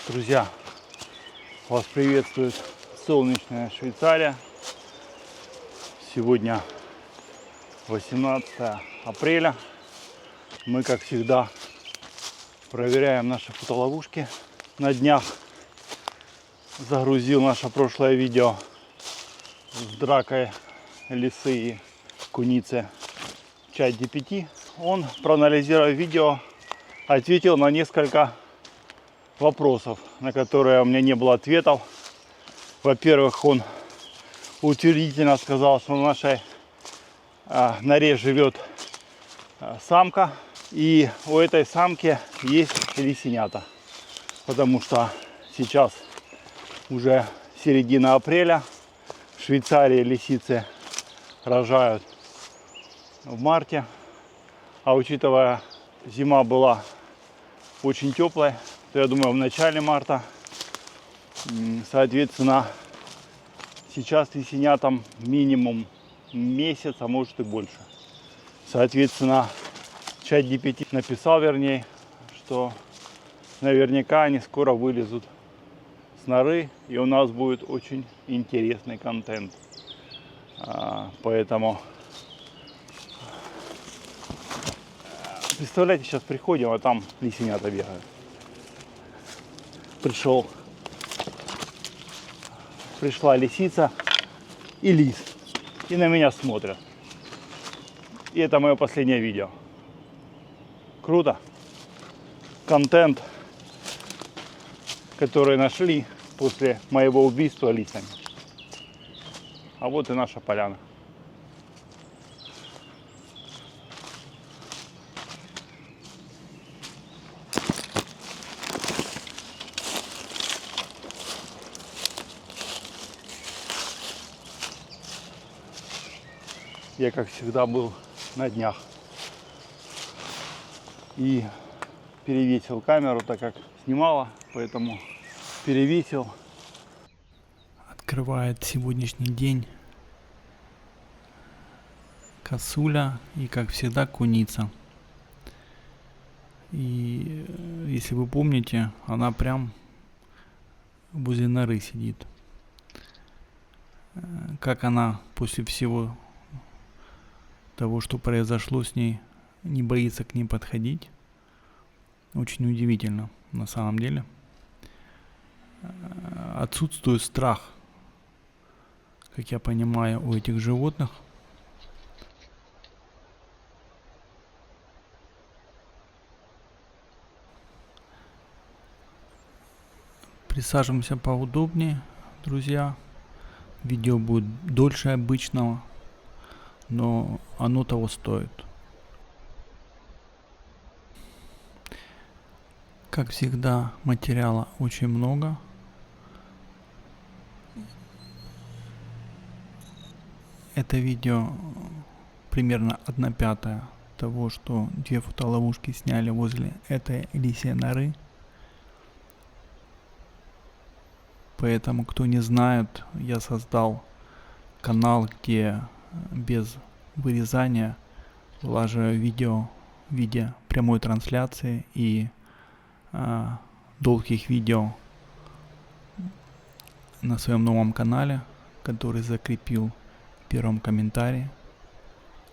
Друзья, вас приветствует солнечная Швейцария. Сегодня 18 апреля. Мы, как всегда, проверяем наши фотоловушки. На днях загрузил наше прошлое видео с дракой лисы и куницы в чат GPT. Он, проанализировав видео, ответил на несколько вопросов, на которые у меня не было ответов. Во-первых, он утвердительно сказал, что на нашей норе живет самка, и у этой самки есть лисенята, потому что сейчас уже середина апреля, в Швейцарии лисицы рожают в марте, а учитывая, зима была очень теплой, то я думаю в начале марта, соответственно, сейчас лисенятам минимум месяц, а может и больше. Соответственно, чат GPT написал, вернее, что наверняка они скоро вылезут с норы, и у нас будет очень интересный контент. Поэтому представляете, сейчас приходим, а там лисенята бегают. Пришла лисица и лис, и на меня смотрят. И это мое последнее видео. Круто. Контент, который нашли после моего убийства лисами. А вот и наша поляна. Я, как всегда, был на днях и перевесил камеру, так как снимала, поэтому перевесил. Открывает сегодняшний день косуля и, как всегда, куница. И если вы помните, она прям возле норы сидит. Как она после всего того, что произошло с ней, не боится к ней подходить, очень удивительно на самом деле. Отсутствует страх, как я понимаю, у этих животных. Присаживаемся поудобнее, друзья. Видео будет дольше обычного, но оно того стоит. Как всегда, материала очень много. Это видео примерно 1/5 того, что две фотоловушки сняли возле этой лисьей норы. Поэтому, кто не знает, я создал канал, где без вырезания вылаживаю видео в виде прямой трансляции и долгих видео на своем новом канале, который закрепил в первом комментарии.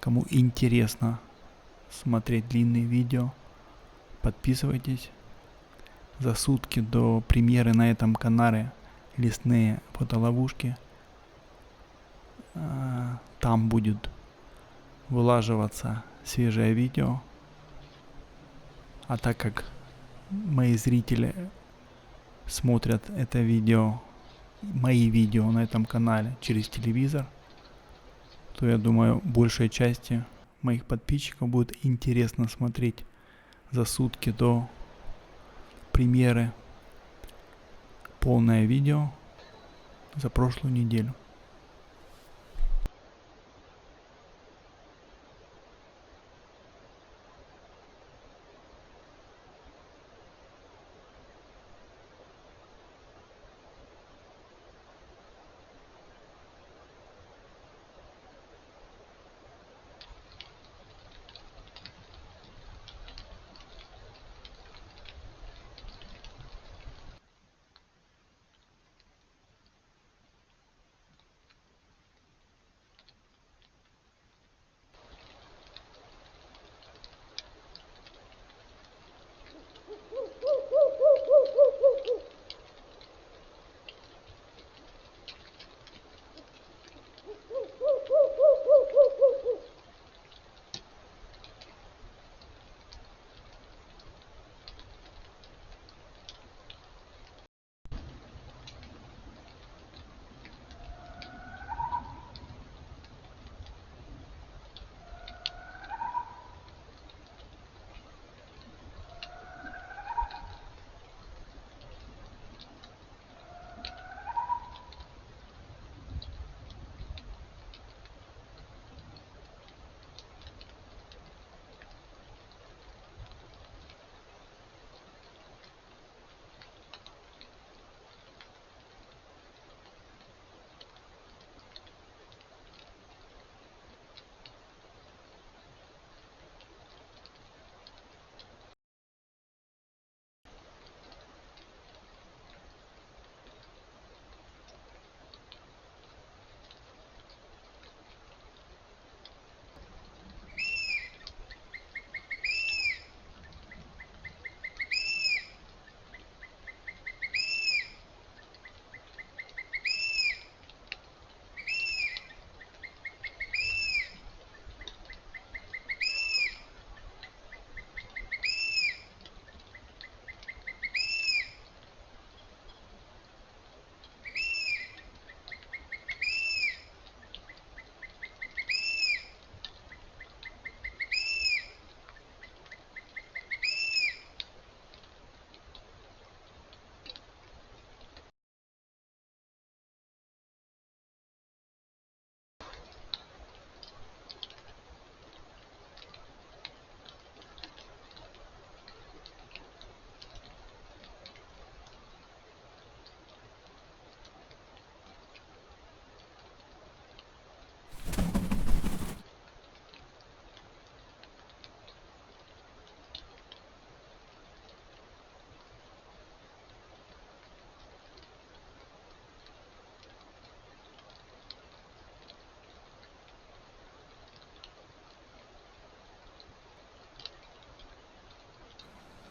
Кому интересно смотреть длинные видео, подписывайтесь. За сутки до премьеры на этом канале лесные фотоловушки. Там будет вылаживаться свежее видео. А так как мои зрители смотрят это видео, мои видео на этом канале через телевизор, то я думаю, большей части моих подписчиков будет интересно смотреть за сутки до премьеры полное видео за прошлую неделю.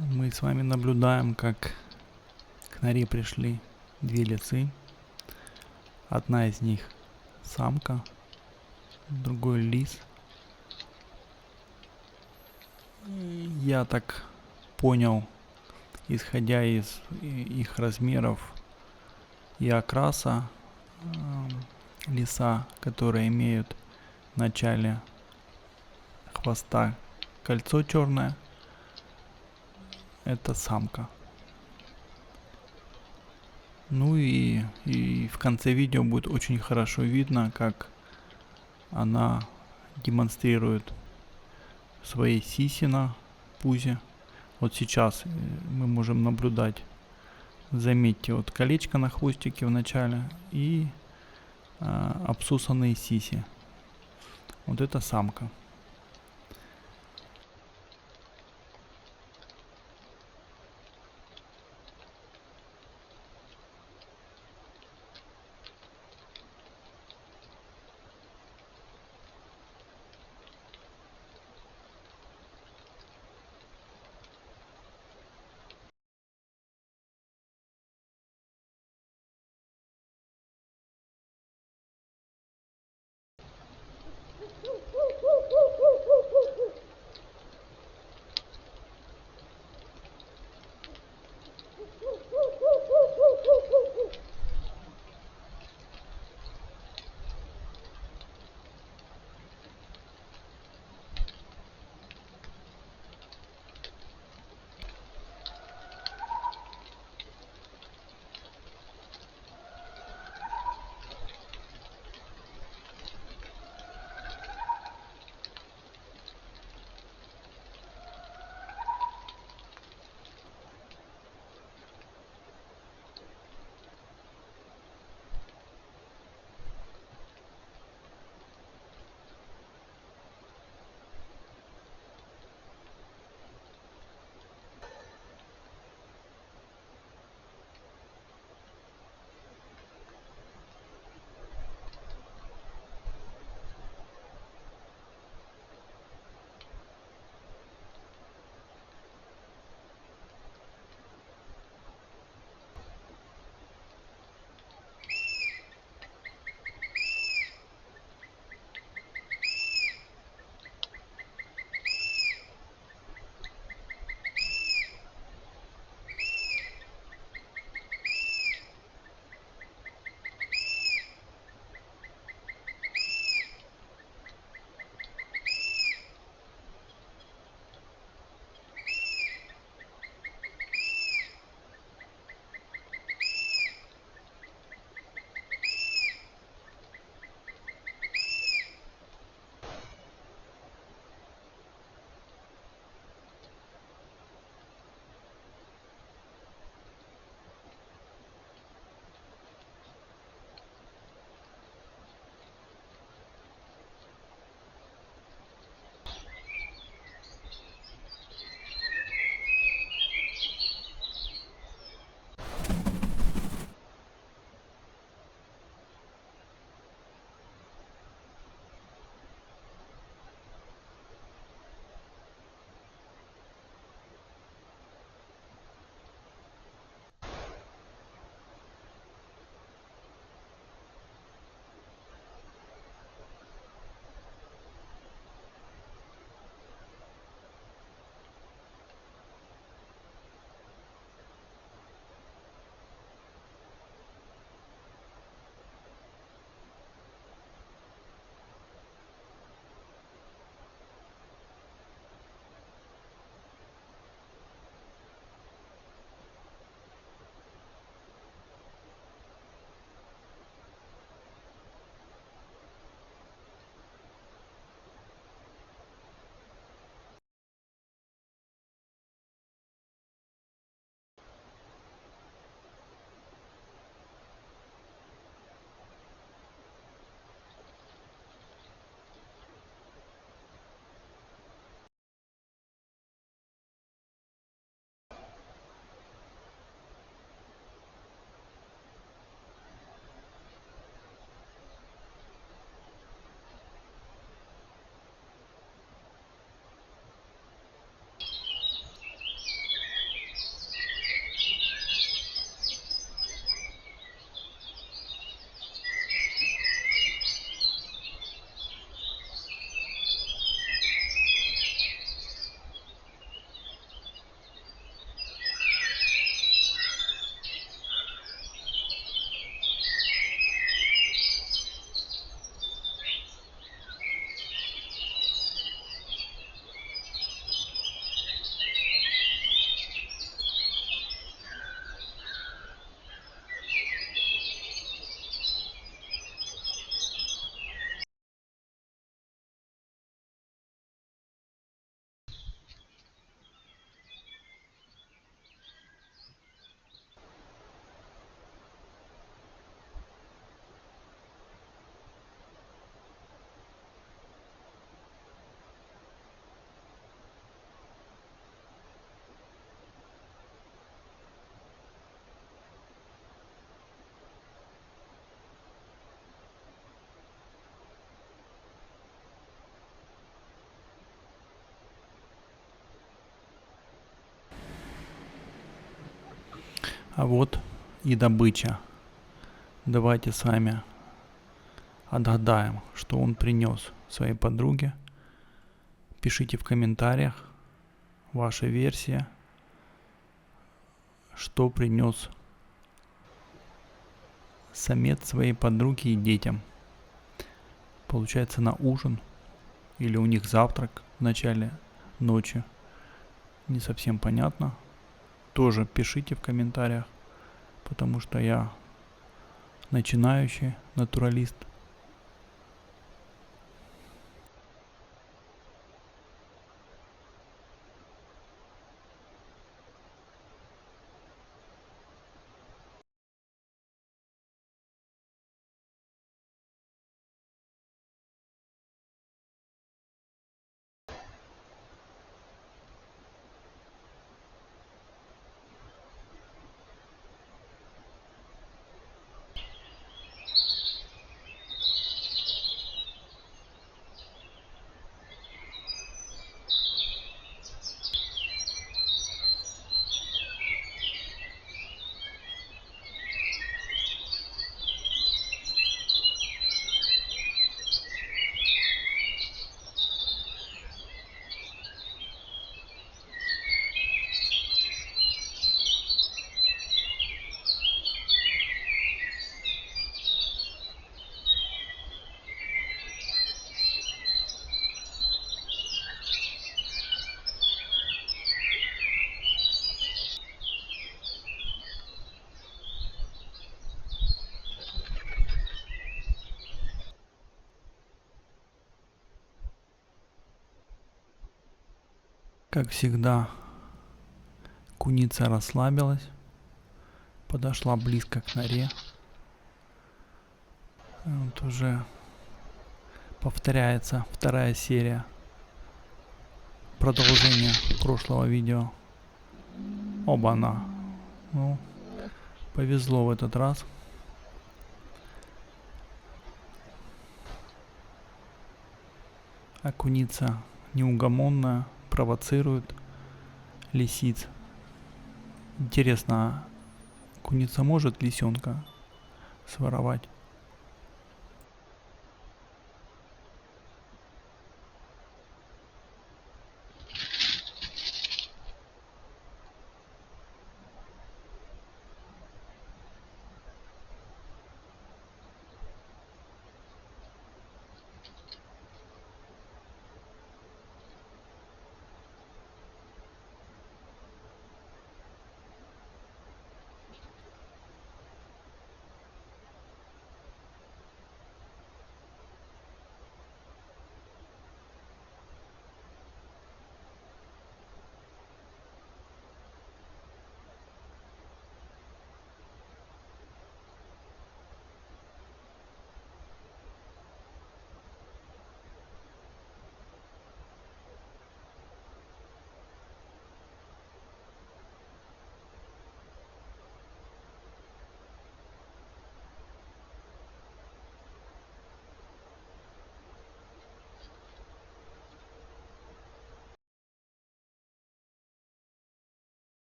Мы с вами наблюдаем, как к норе пришли две лисы. Одна из них самка, другой лис. Я так понял, исходя из их размеров и окраса, лиса, которые имеют в начале хвоста кольцо черное, это самка. Ну и в конце видео будет очень хорошо видно, как она демонстрирует свои сиси на пузе. Вот сейчас мы можем наблюдать, заметьте, вот колечко на хвостике в начале и обсусанные сиси. Вот это самка. А вот и добыча. Давайте с вами отгадаем, что он принес своей подруге. Пишите в комментариях ваша версия, что принес самец своей подруге и детям. Получается, на ужин или у них завтрак в начале ночи. Не совсем понятно. Тоже пишите в комментариях, потому что я начинающий натуралист. Как всегда, куница расслабилась, подошла близко к норе. Вот уже повторяется вторая серия, продолжение прошлого видео. Оба-на. Ну, повезло в этот раз. А куница неугомонная провоцирует лисиц. Интересно, а куница может лисенка своровать?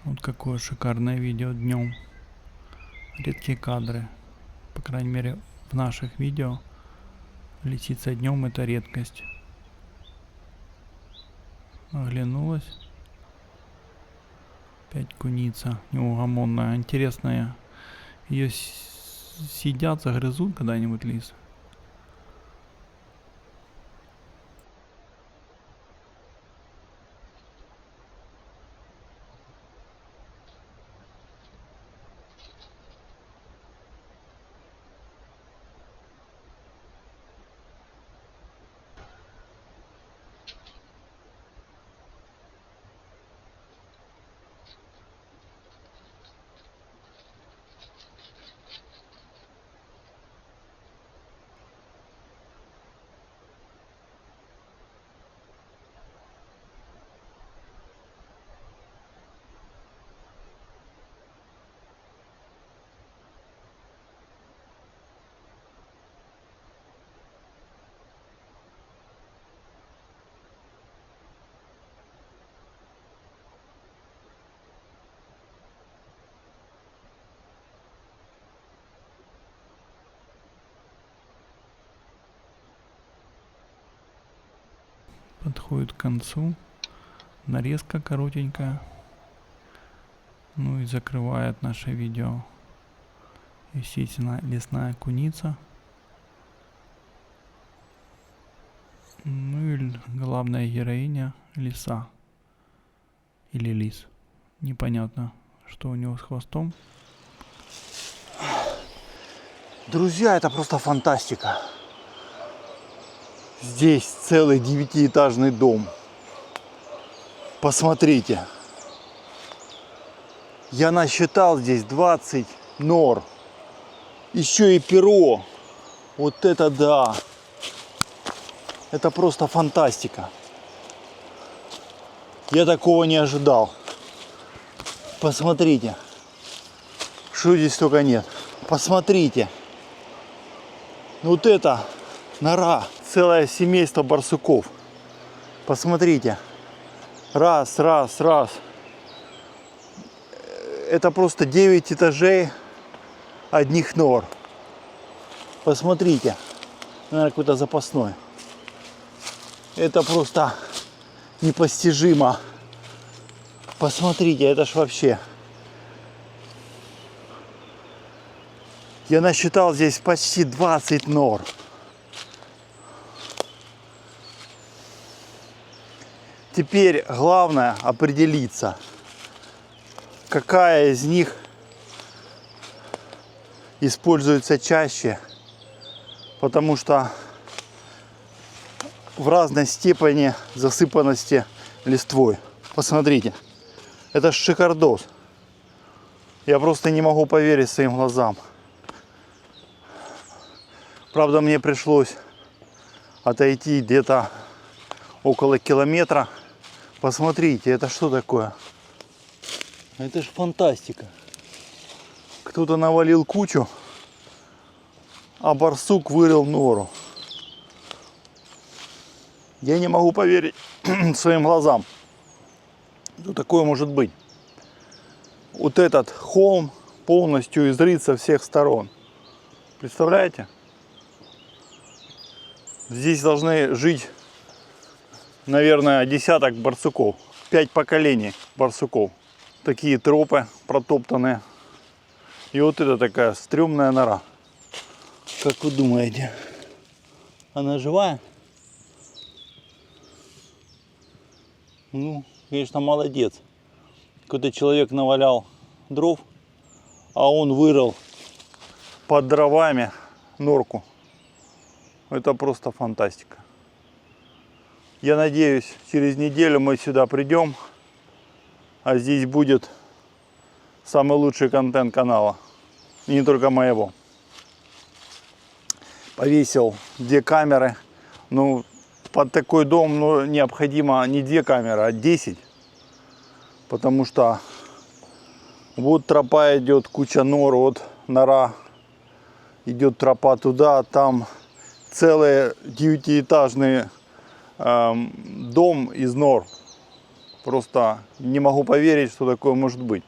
Вот какое шикарное видео днем. Редкие кадры. По крайней мере, в наших видео лисица днем это редкость. Оглянулась. Опять куница неугомонная, интересная. Ее съедят, загрызут когда-нибудь лис. Подходит к концу. Нарезка коротенькая. Ну и закрывает наше видео. Естественно, лесная куница. Ну и главная героиня лиса. Или лис. Непонятно, что у него с хвостом. Друзья, это просто фантастика. Здесь целый 9-этажный дом. Посмотрите. Я насчитал здесь 20 нор. Еще и перо. Вот это да. Это просто фантастика. Я такого не ожидал. Посмотрите. Что здесь только нет. Посмотрите. Вот это нора. Целое семейство барсуков. Посмотрите. Раз. Это просто 9 этажей одних нор. Посмотрите. Наверное, какой-то запасной. Это просто непостижимо. Посмотрите, это ж вообще. Я насчитал здесь почти 20 нор. Теперь главное определиться, какая из них используется чаще, потому что в разной степени засыпанности листвой. Посмотрите, это ж шикардос. Я просто не могу поверить своим глазам. Правда, мне пришлось отойти где-то около километра. Посмотрите, это что такое? Это ж фантастика. Кто-то навалил кучу, а барсук вырыл нору. Я не могу поверить своим глазам, что такое может быть. Вот этот холм полностью изрыт со всех сторон. Представляете? Здесь должны жить, наверное, десяток барсуков. 5 поколений барсуков. Такие тропы протоптанные. И вот это такая стрёмная нора. Как вы думаете, она живая? Ну, конечно, молодец. Какой-то человек навалял дров, а он вырыл под дровами норку. Это просто фантастика. Я надеюсь, через неделю мы сюда придем, а здесь будет самый лучший контент канала. И не только моего. Повесил 2 камеры. Ну, под такой дом необходимо не 2 камеры, а 10. Потому что вот тропа идет, куча нор, вот нора. Идет тропа туда, там целый 9-этажный дом из нор. Просто не могу поверить, что такое может быть.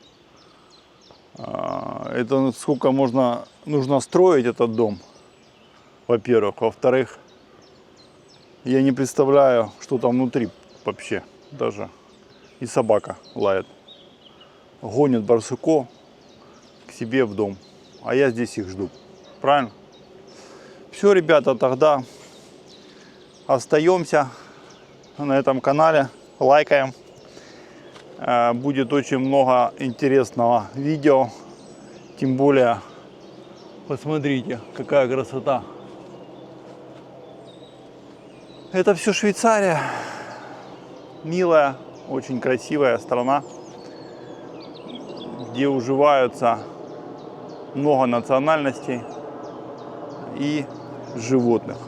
Это сколько нужно строить этот дом, во-первых. Во-вторых, я не представляю, что там внутри вообще даже. И собака лает. Гонит барсуков к себе в дом. А я здесь их жду. Правильно? Все, ребята, тогда остаемся на этом канале. Лайкаем. Будет очень много интересного видео. Тем более, посмотрите, какая красота. Это все Швейцария. Милая, очень красивая страна, где уживаются много национальностей и животных.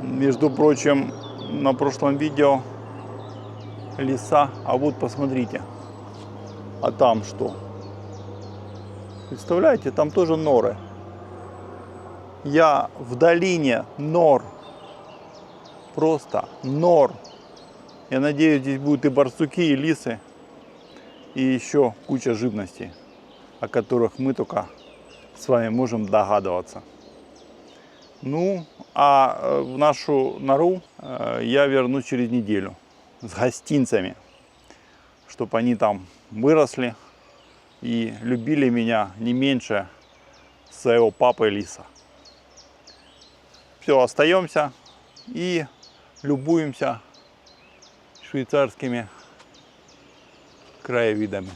Между прочим, на прошлом видео лиса, а вот посмотрите, а там что? Представляете, там тоже норы. Я в долине нор, просто нор. Я надеюсь, здесь будут и барсуки, и лисы, и еще куча живностей, о которых мы только с вами можем догадываться. Ну, а в нашу нору я вернусь через неделю с гостинцами, чтобы они там выросли и любили меня не меньше своего папы лиса. Все, остаемся и любуемся швейцарскими краевидами.